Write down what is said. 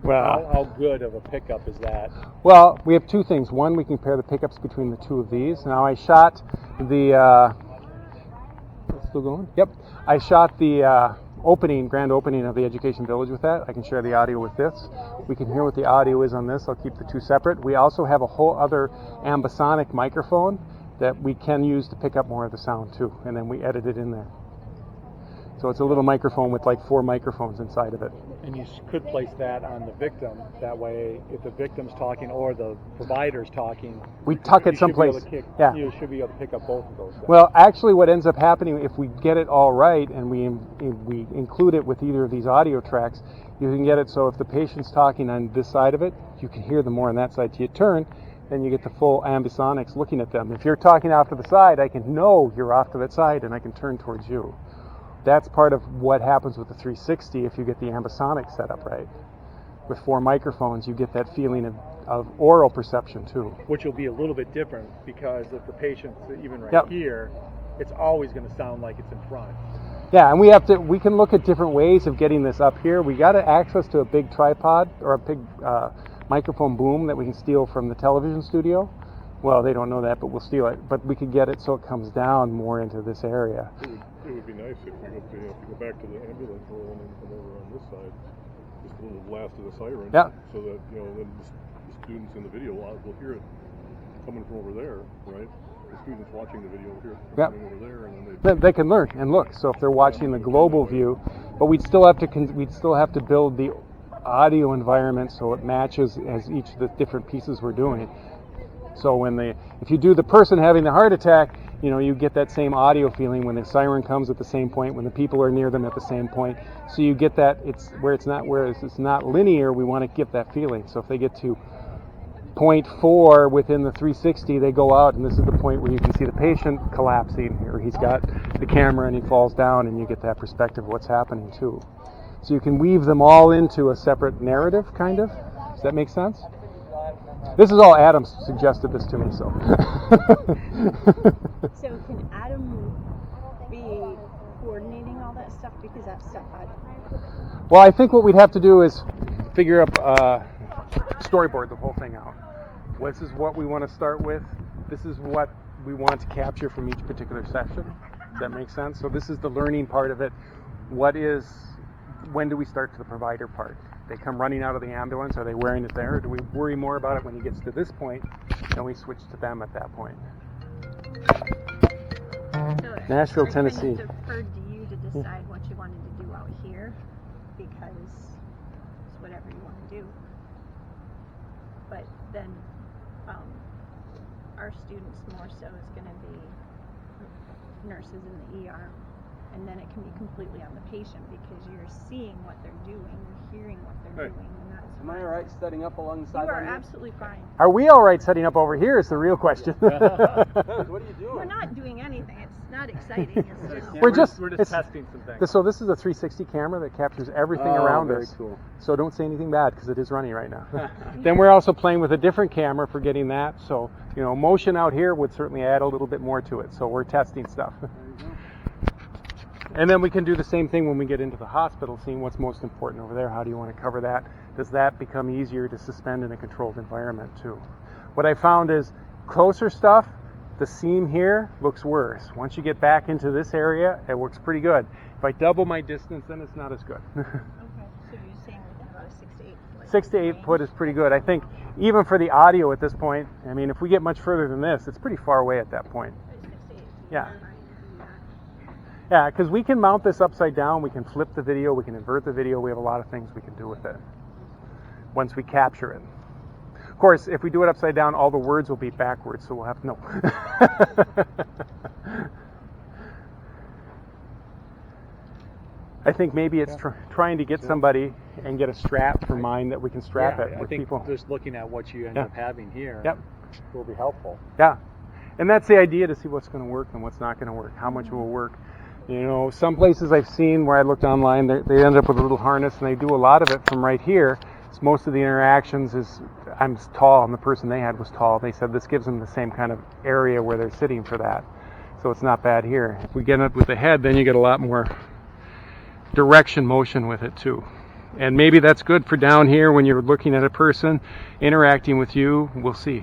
Well, how good of a pickup is that? well, we have two things. One, we can compare the pickups between the two of these. Now, I shot the still going? Yep. I shot the grand opening of the Education Village with that. I can share the audio with this. We can hear what the audio is on this. I'll keep the two separate. We also have a whole other ambisonic microphone that we can use to pick up more of the sound too, and then we edit it in there. So it's a little microphone with like 4 microphones inside of it. And you could place that on the victim. That way, if the victim's talking or the provider's talking, we tuck it someplace. You should be able to pick up both of those things. Well, actually, what ends up happening if we get it all right and we include it with either of these audio tracks, you can get it so if the patient's talking on this side of it, you can hear them more on that side. So you turn, then you get the full ambisonics looking at them. If you're talking off to the side, I can know you're off to that side and I can turn towards you. That's part of what happens with the 360 if you get the ambisonic set up right. With 4 microphones, you get that feeling of oral perception too. Which will be a little bit different because if the patient's even right here, it's always going to sound like it's in front. Yeah, and we can look at different ways of getting this up here. We got access to a big tripod or a big microphone boom that we can steal from the television studio. Well, they don't know that, but we'll steal it. But we could get it so it comes down more into this area. It would be nice if we go back to the ambulance roll and then come over on this side, just a little blast of the siren, so that then the students in the video will hear it coming from over there, right? The students watching the video will hear it coming over there, and then they can learn and look. So if they're watching the global view, but we'd still have to build the audio environment so it matches as each of the different pieces we're doing. So if you do the person having the heart attack, you get that same audio feeling when the siren comes at the same point, when the people are near them at the same point. So you get that whereas it's not linear, we want to get that feeling. So if they get to 0.4 within the 360, they go out, and this is the point where you can see the patient collapsing, or he's got the camera and he falls down, and you get that perspective of what's happening too. So you can weave them all into a separate narrative, kind of. Does that make sense? This is all Adam suggested this to me, so. So can Adam be coordinating all that stuff, because that's stuff I don't know? Well, I think what we'd have to do is figure up storyboard the whole thing out. This is what we want to start with. This is what we want to capture from each particular session. Does that make sense? So this is the learning part of it. When do we start to the provider part? They come running out of the ambulance. Are they wearing it there? Or do we worry more about it when he gets to this point, and we switch to them at that point? So Nashville, Tennessee. I deferred to you to decide what you wanted to do out here, because it's whatever you want to do. But then our students more so is going to be nurses in the ER. And then it can be completely on the patient, because you're seeing what they're doing, you're hearing what they're doing, and that's. Am I all right setting up along the side? You are absolutely fine. Are we all right setting up over here is the real question. What are you doing? We're not doing anything. It's not exciting. It's just We're just testing some things. So this is a 360 camera that captures everything around us. Cool. So don't say anything bad, because it is running right now. Then we're also playing with a different camera for getting that. So motion out here would certainly add a little bit more to it. So we're testing stuff. And then we can do the same thing when we get into the hospital, seeing what's most important over there. How do you want to cover that? Does that become easier to suspend in a controlled environment too? What I found is closer stuff, the seam here looks worse. Once you get back into this area, it works pretty good. If I double my distance, then it's not as good. okay. So you're saying within about a 6 to 8 foot. 6 to 8 foot is pretty good. I think even for the audio at this point, if we get much further than this, it's pretty far away at that point. 6 to 8 feet. Yeah. Yeah, because we can mount this upside down, we can flip the video, we can invert the video, we have a lot of things we can do with it once we capture it. Of course, if we do it upside down, all the words will be backwards, so we'll have to know. I think maybe it's trying to get somebody and get a strap for mine that we can strap it with people. I think just looking at what you end up having here will be helpful. Yeah, and that's the idea, to see what's going to work and what's not going to work, how much will work. Some places I've seen where I looked online, they end up with a little harness, and they do a lot of it from right here. So most of the interactions is, I'm tall, and the person they had was tall. They said this gives them the same kind of area where they're sitting for that. So it's not bad here. If we get up with the head, then you get a lot more direction motion with it too. And maybe that's good for down here when you're looking at a person interacting with you. We'll see.